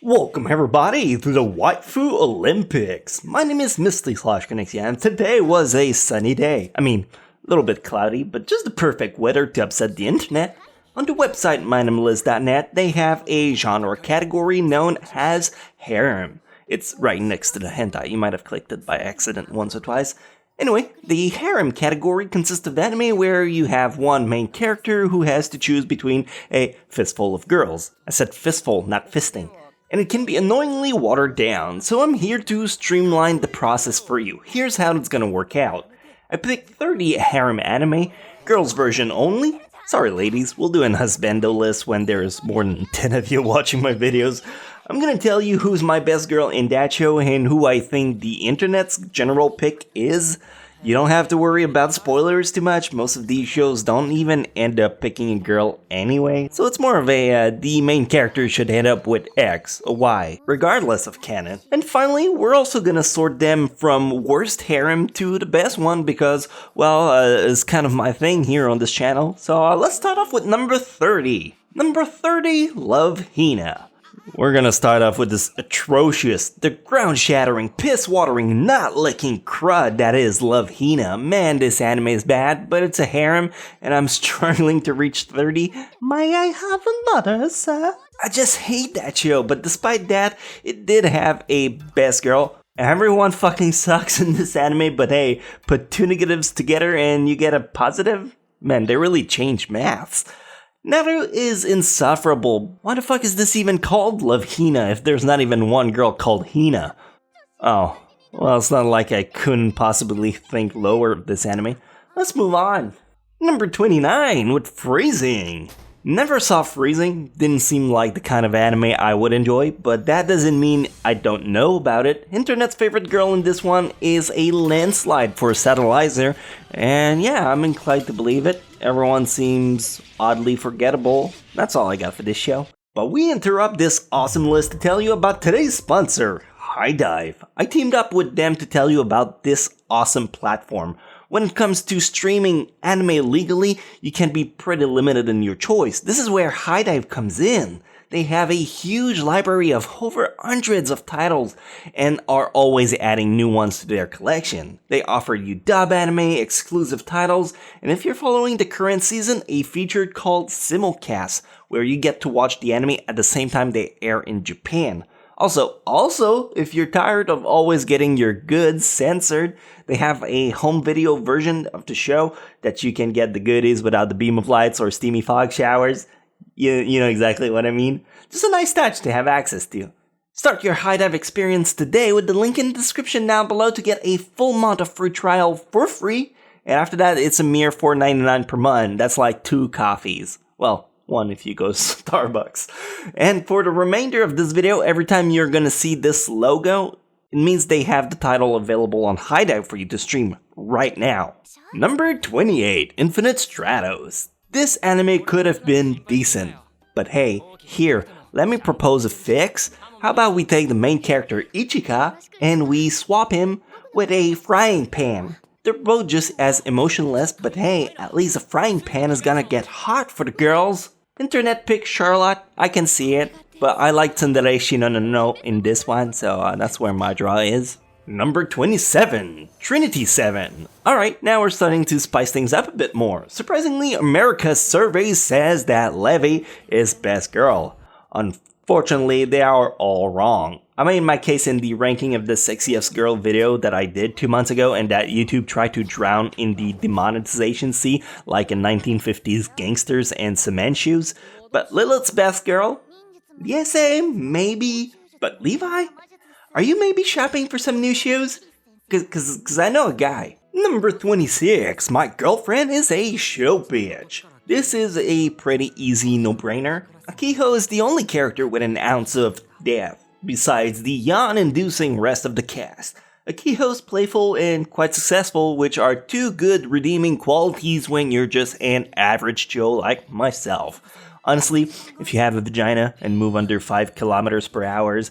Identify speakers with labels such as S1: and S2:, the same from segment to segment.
S1: Welcome everybody to the Waifu Olympics. My name is Misty / Chronexia, and today was a sunny day. I mean, a little bit cloudy, but just the perfect weather to upset the internet. On the website minimalist.net, they have a genre category known as Harem. It's right next to the hentai. You might have clicked it by accident once or twice. Anyway, the harem category consists of anime where you have one main character who has to choose between a fistful of girls. I said fistful, not fisting. And it can be annoyingly watered down, so I'm here to streamline the process for you. Here's how it's gonna work out. I picked 30 harem anime, girls version only. Sorry ladies, we'll do an husbando list when there's more than 10 of you watching my videos. I'm gonna tell you who's my best girl in that show and who I think the internet's general pick is. You don't have to worry about spoilers too much, most of these shows don't even end up picking a girl anyway. So it's more of a, the main character should end up with X or Y, regardless of canon. And finally, we're also gonna sort them from worst harem to the best one because, well, it's kind of my thing here on this channel. So let's start off with number 30. Number 30, Love Hina. We're gonna start off with this atrocious, the ground-shattering, piss-watering, not-licking crud that is Love Hina. Man, this anime is bad, but it's a harem, and I'm struggling to reach 30. May I have another, sir? I just hate that show, but despite that, it did have a best girl. Everyone fucking sucks in this anime, but hey, put two negatives together and you get a positive? Man, they really changed maths. Naru is insufferable. Why the fuck is this even called Love Hina if there's not even one girl called Hina? Oh, well, it's not like I couldn't possibly think lower of this anime. Let's move on. Number 29 with Freezing. Never saw Freezing, didn't seem like the kind of anime I would enjoy, but that doesn't mean I don't know about it. Internet's favorite girl in this one is a landslide for Satellizer, and yeah, I'm inclined to believe it. Everyone seems oddly forgettable. That's all I got for this show. But we interrupt this awesome list to tell you about today's sponsor, HIDIVE. I teamed up with them to tell you about this awesome platform. When it comes to streaming anime legally, you can be pretty limited in your choice. This is where HIDIVE comes in. They have a huge library of over hundreds of titles and are always adding new ones to their collection. They offer you dub anime, exclusive titles, and if you're following the current season, a feature called Simulcast, where you get to watch the anime at the same time they air in Japan. Also, if you're tired of always getting your goods censored, they have a home video version of the show that you can get the goodies without the beam of lights or steamy fog showers. You know exactly what I mean. Just a nice touch to have access to. Start your HIDIVE experience today with the link in the description down below to get a full month of free trial for free. And after that, it's a mere $4.99 per month. That's like 2 coffees. Well, one if you go to Starbucks. And for the remainder of this video, every time you're gonna see this logo, it means they have the title available on HIDIVE for you to stream right now. Number 28, Infinite Stratos. This anime could have been decent, but hey, here, let me propose a fix. How about we take the main character Ichika and we swap him with a frying pan? They're both just as emotionless, but hey, at least a frying pan is gonna get hot for the girls. Internet pick Charlotte, I can see it, but I like Tsundere Shinonano in this one, so that's where my draw is. Number 27, Trinity 7. Alright, now we're starting to spice things up a bit more. Surprisingly, America's survey says that Levi is best girl. Unfortunately, they are all wrong. I made my case in the ranking of the sexiest girl video that I did 2 months ago and that YouTube tried to drown in the demonetization sea like in 1950s gangsters and cement shoes. But Lilith's best girl? Yes, maybe. But Levi? Are you maybe shopping for some new shoes? Cause I know a guy. Number 26, my girlfriend is a show bitch. This is a pretty easy no-brainer. Akiho is the only character with an ounce of depth, besides the yawn-inducing rest of the cast. Akiho's playful and quite successful, which are two good redeeming qualities when you're just an average Joe like myself. Honestly, if you have a vagina and move under 5 kilometers per hour,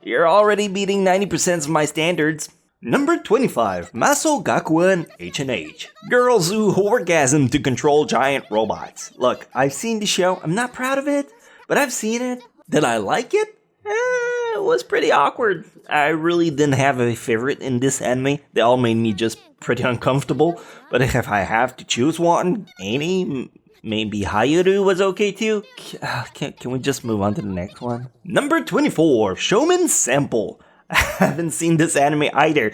S1: you're already beating 90% of my standards. Number 25, MASOU GAKUEN H&H. Girls who orgasm to control giant robots. Look, I've seen the show, I'm not proud of it, but I've seen it. Did I like it? was pretty awkward. I really didn't have a favorite in this anime. They all made me just pretty uncomfortable. But if I have to choose one, maybe Hayuru was okay too. Can we just move on to the next one? Number 24, Shounen Sample. I haven't seen this anime either.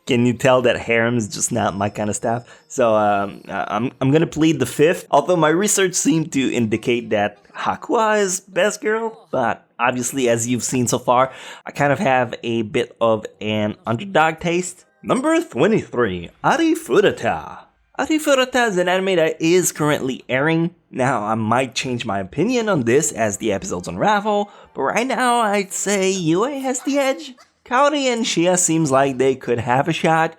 S1: Can you tell that harem is just not my kind of stuff? So I'm gonna plead the fifth. Although my research seemed to indicate that Hakua is best girl, but obviously as you've seen so far, I kind of have a bit of an underdog taste. Number 23, Arifureta. Arifureta is an anime that is currently airing. Now, I might change my opinion on this as the episodes unravel, but right now I'd say Yue has the edge. Kaori and Shia seems like they could have a shot,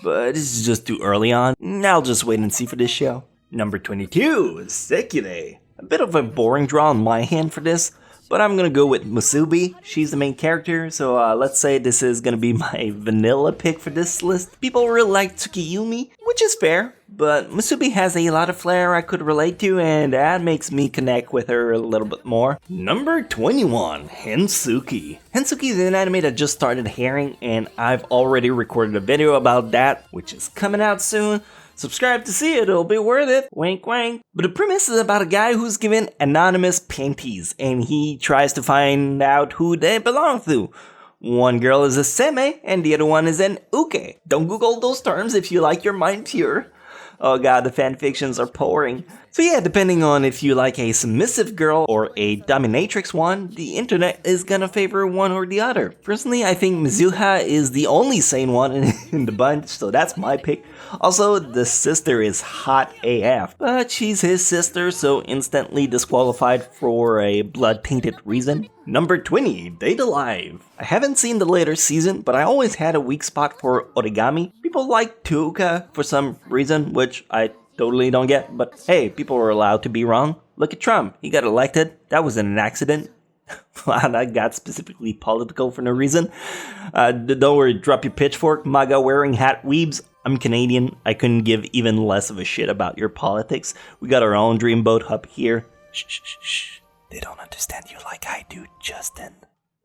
S1: but it's just too early on. I'll just wait and see for this show. Number 22, Sekire. A bit of a boring draw on my hand for this, but I'm gonna go with MUSUME. She's the main character, so let's say this is gonna be my vanilla pick for this list. People really like Tsukiyumi, which is fair, but MUSUME has a lot of flair I could relate to, and that makes me connect with her a little bit more. Number 21, Hensuki. Hensuki is an anime that just started airing, and I've already recorded a video about that, which is coming out soon. Subscribe to see it, it'll be worth it. Wink wink. But the premise is about a guy who's given anonymous panties, and he tries to find out who they belong to. One girl is a seme, and the other one is an uke. Don't Google those terms if you like your mind pure. Oh god, the fanfictions are pouring. So yeah, depending on if you like a submissive girl or a dominatrix one, the internet is gonna favor one or the other. Personally, I think Mizuha is the only sane one in the bunch, so that's my pick. Also, the sister is hot AF, but she's his sister, so instantly disqualified for a blood-tainted reason. Number 20, Date Alive. I haven't seen the later season, but I always had a weak spot for origami. People like Tuuka for some reason, which I totally don't get, but hey, people are allowed to be wrong. Look at Trump, he got elected. That wasn't an accident. I got specifically political for no reason. Don't worry, drop your pitchfork, MAGA wearing hat weebs. I'm Canadian, I couldn't give even less of a shit about your politics. We got our own dreamboat up here. Shh, shh, shh, shh. They don't understand you like I do, Justin.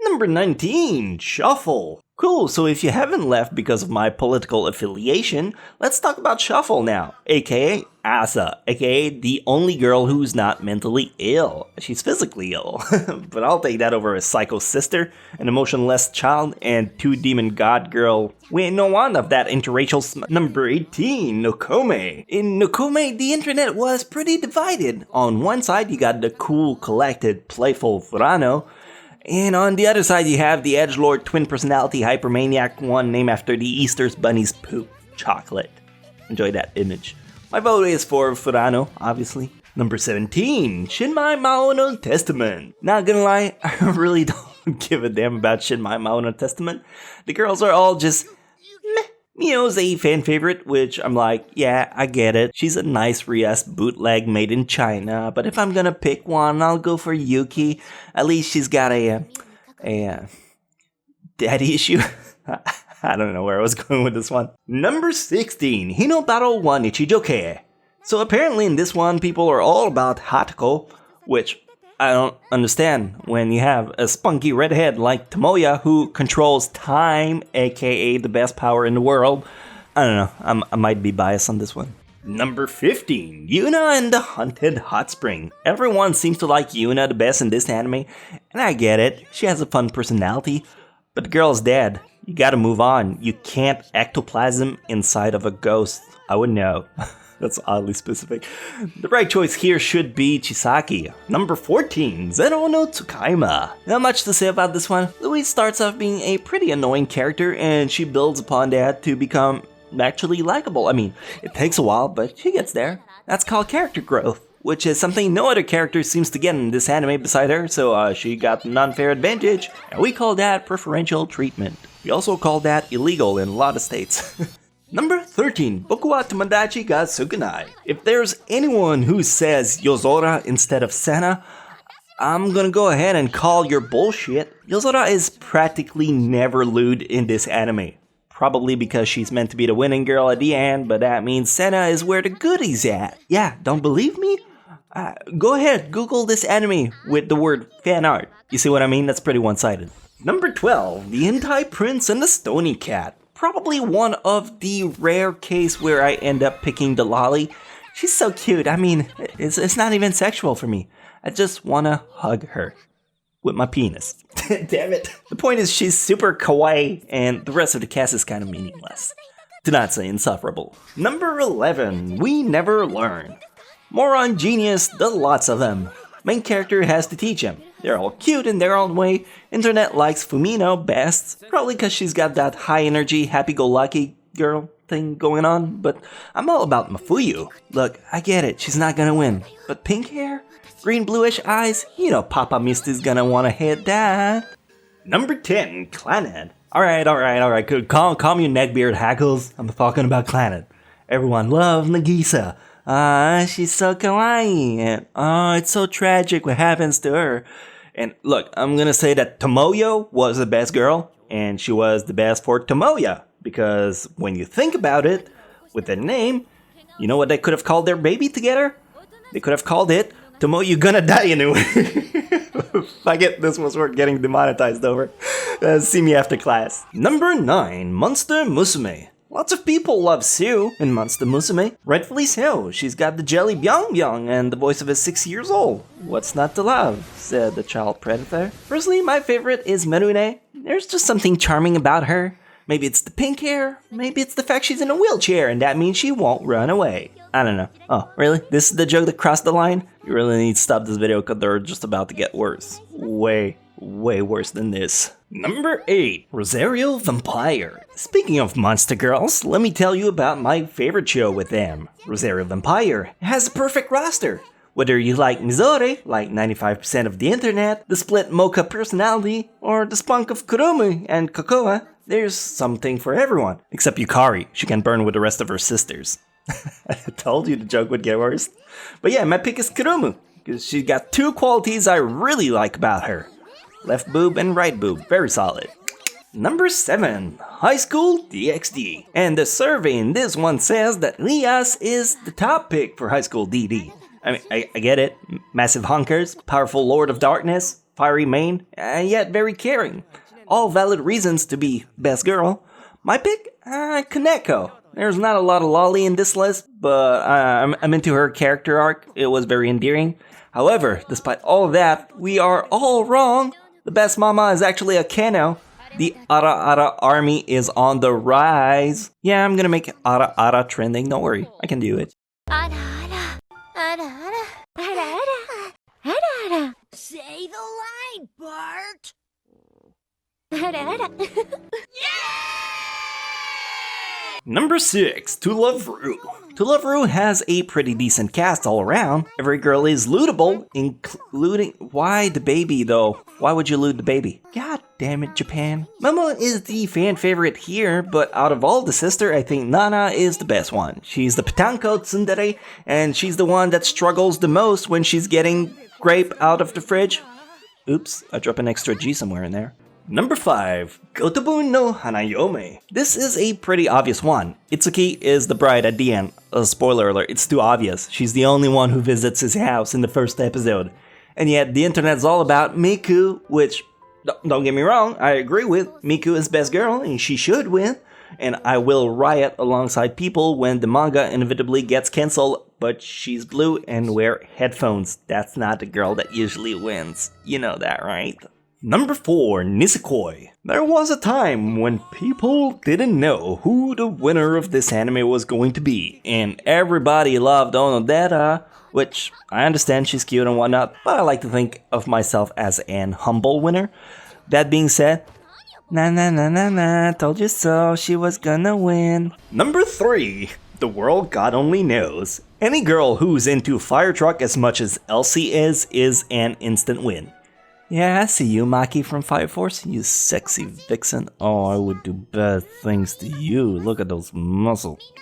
S1: Number 19, Shuffle. Cool, so if you haven't left because of my political affiliation, let's talk about Shuffle now, aka Asa, aka the only girl who's not mentally ill. She's physically ill, but I'll take that over a psycho sister, an emotionless child, and two demon god girl. We ain't no one of that interracial Number 18, Nokome. In Nokome, the internet was pretty divided. On one side, you got the cool, collected, playful Furano, and on the other side, you have the edgelord twin personality hypermaniac one named after the Easter Bunny's poop, Chocolate. Enjoy that image. My vote is for Furano, obviously. Number 17, Shinma MAOU no Testament. Not gonna lie, I really don't give a damn about Shinma MAOU no Testament. The girls are all just meh. Mio's a fan favorite, which I'm like, yeah, I get it. She's a nice Rias bootleg made in China, but if I'm gonna pick one, I'll go for Yuki. At least she's got a daddy issue. I don't know where I was going with this one. Number 16, Hino Battle 1 Ichijoke. So apparently in this one, people are all about Hatoko, which I don't understand when you have a spunky redhead like Tomoya who controls time, aka the best power in the world. I don't know, I might be biased on this one. Number 15, Yuna and the Haunted Hot Spring. Everyone seems to like Yuna the best in this anime, and I get it, she has a fun personality, but the girl's dead. You gotta move on. You can't ectoplasm inside of a ghost. I would know. That's oddly specific. The right choice here should be Chisaki. Number 14, Zero no Tsukaima. Not much to say about this one. Louise starts off being a pretty annoying character, and she builds upon that to become actually likable. I mean, it takes a while, but she gets there. That's called character growth, which is something no other character seems to get in this anime beside her, so she got an unfair advantage, and we call that preferential treatment. We also call that illegal in a lot of states. Number 13, Boku wa Tomodachi ga Sukunai. If there's anyone who says Yozora instead of Senna, I'm gonna go ahead and call your bullshit. Yozora is practically never lewd in this anime. Probably because she's meant to be the winning girl at the end, but that means Senna is where the goodies at. Yeah, don't believe me? Go ahead, Google this anime with the word fan art. You see what I mean? That's pretty one-sided. Number 12, the Hentai Prince and the Stony Cat. Probably one of the rare case where I end up picking the lolly. She's so cute. I mean, it's not even sexual for me. I just wanna hug her with my penis. Damn it. The point is she's super kawaii and the rest of the cast is kind of meaningless. To not say insufferable. Number 11, We Never Learn. Moron genius, the lots of them. Main character has to teach him. They're all cute in their own way. Internet likes Fumino best, probably because she's got that high energy, happy-go-lucky girl thing going on, but I'm all about Mafuyu. Look, I get it, she's not gonna win, but pink hair? Green bluish eyes? You know Papa Misty's gonna wanna hit that. Number 10, CLANNAD. Alright, calm your neckbeard hackles. I'm talking about CLANNAD. Everyone loves Nagisa. She's so kawaii, and it's so tragic what happens to her. And look, I'm gonna say that Tomoyo was the best girl, and she was the best for Tomoya. Because when you think about it, with the name, you know what they could have called their baby together? They could have called it Tomoyo Gonna Die Anyway. Fuck it, this was worth getting demonetized over. See me after class. Number 9, Monster Musume. Lots of people love Sue in Monster Musume. Rightfully so. She's got the jelly byung byung and the voice of a 6 years old. What's not to love, said the child predator. Personally, my favorite is Merune. There's just something charming about her. Maybe it's the pink hair, maybe it's the fact she's in a wheelchair and that means she won't run away. I don't know. Oh, really? This is the joke that crossed the line? You really need to stop this video because they're just about to get worse. Way worse than this. Number 8, Rosario Vampire. Speaking of monster girls, let me tell you about my favorite show with them. Rosario Vampire has a perfect roster. Whether you like Mizore, like 95% of the internet, the split mocha personality, or the spunk of Kurumi and Kokoa, there's something for everyone. Except Yukari, she can burn with the rest of her sisters. I told you the joke would get worse. But yeah, my pick is Kurumu, because she got 2 qualities I really like about her. Left boob and right boob, very solid. Number 7, High School DxD. And the survey in this one says that Lias is the top pick for High School DD. I mean, I get it. Massive hunkers, powerful Lord of Darkness, fiery mane, and yet very caring. All valid reasons to be best girl. My pick? Kaneko. There's not a lot of lolly in this list, but I'm into her character arc. It was very endearing. However, despite all of that, we are all wrong. The best mama is actually a Kano. The Ara Ara army is on the rise. Yeah, I'm gonna make Ara Ara trending, don't worry, I can do it.
S2: Say the line, Bart!
S1: Number 6, To Love Ru. To Love Ru has a pretty decent cast all around. Every girl is lootable, including... Why the baby though? Why would you loot the baby? God damn it, Japan. Momo is the fan favorite here, but out of all the sister, I think Nana is the best one. She's the Patanko tsundere, and she's the one that struggles the most when she's getting grape out of the fridge. Oops, I dropped an extra G somewhere in there. Number 5, Gotobu no Hanayome. This is a pretty obvious one. Itsuki is the bride at the end. Spoiler alert, it's too obvious. She's the only one who visits his house in the first episode. And yet, the internet's all about Miku, which, don't get me wrong, I agree with. Miku is best girl, and she should win. And I will riot alongside people when the manga inevitably gets cancelled, but she's blue and wear headphones. That's not the girl that usually wins. You know that, right? Number 4, Nisekoi. There was a time when people didn't know who the winner of this anime was going to be, and everybody loved Onodera, which I understand she's cute and whatnot, but I like to think of myself as an humble winner. That being said, na, told you so, she was gonna win. Number 3, The World God Only Knows. Any girl who's into Fire Truck as much as Elsie is an instant win. Yeah, I see you, Maki from Fire Force, you sexy vixen. Oh, I would do bad things to you. Look at those muscles.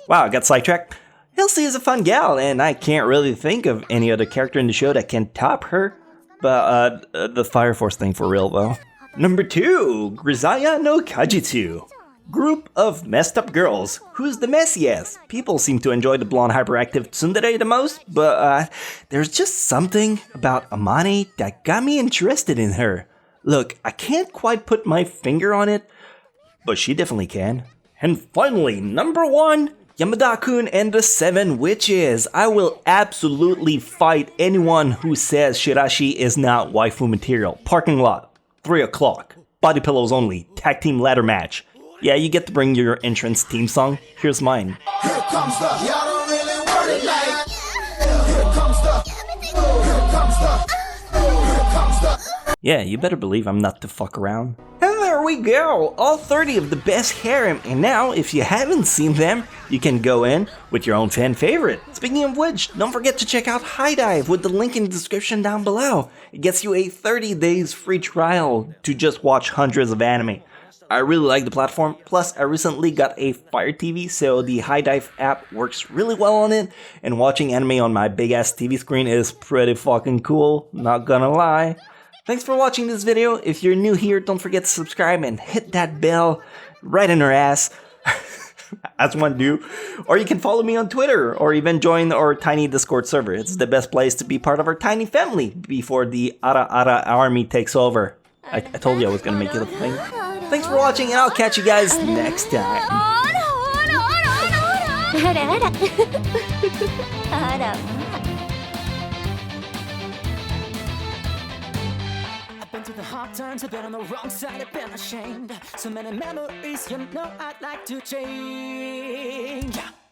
S1: Wow, I got sidetracked. Elsie is a fun gal, and I can't really think of any other character in the show that can top her. But, the Fire Force thing for real, though. Number 2, Grisaya no Kajitsu. Group of messed up girls. Who's the messiest? People seem to enjoy the blonde hyperactive tsundere the most, but there's just something about Amane that got me interested in her. Look, I can't quite put my finger on it, but she definitely can. And finally, number 1, Yamada-kun and the 7 Witches. I will absolutely fight anyone who says Shirashi is not waifu material. Parking lot, 3 o'clock, body pillows only, tag team ladder match. Yeah, you get to bring your entrance theme song. Here's mine.
S3: Here comes the, y'all don't really want it like. Here comes the, here comes the, here comes the.
S1: Yeah, you better believe I'm not to fuck around. And there we go, all 30 of the best harem, and now, if you haven't seen them, you can go in with your own fan favorite. Speaking of which, don't forget to check out High Dive with the link in the description down below. It gets you a 30 days free trial to just watch hundreds of anime. I really like the platform, plus I recently got a Fire TV, so the High Dive app works really well on it, and watching anime on my big ass TV screen is pretty fucking cool, not gonna lie. Thanks for watching this video. If you're new here, don't forget to subscribe and hit that bell right in her ass, as one do. Or you can follow me on Twitter, or even join our tiny Discord server. It's the best place to be part of our tiny family before the Ara Ara army takes over. I told you I was gonna make it a thing. Thanks for watching, and I'll catch you guys next time.
S2: あらあらあら
S4: I've been through the hard times, I've been on the wrong side, I've been ashamed. So many memories, you know I'd like to change.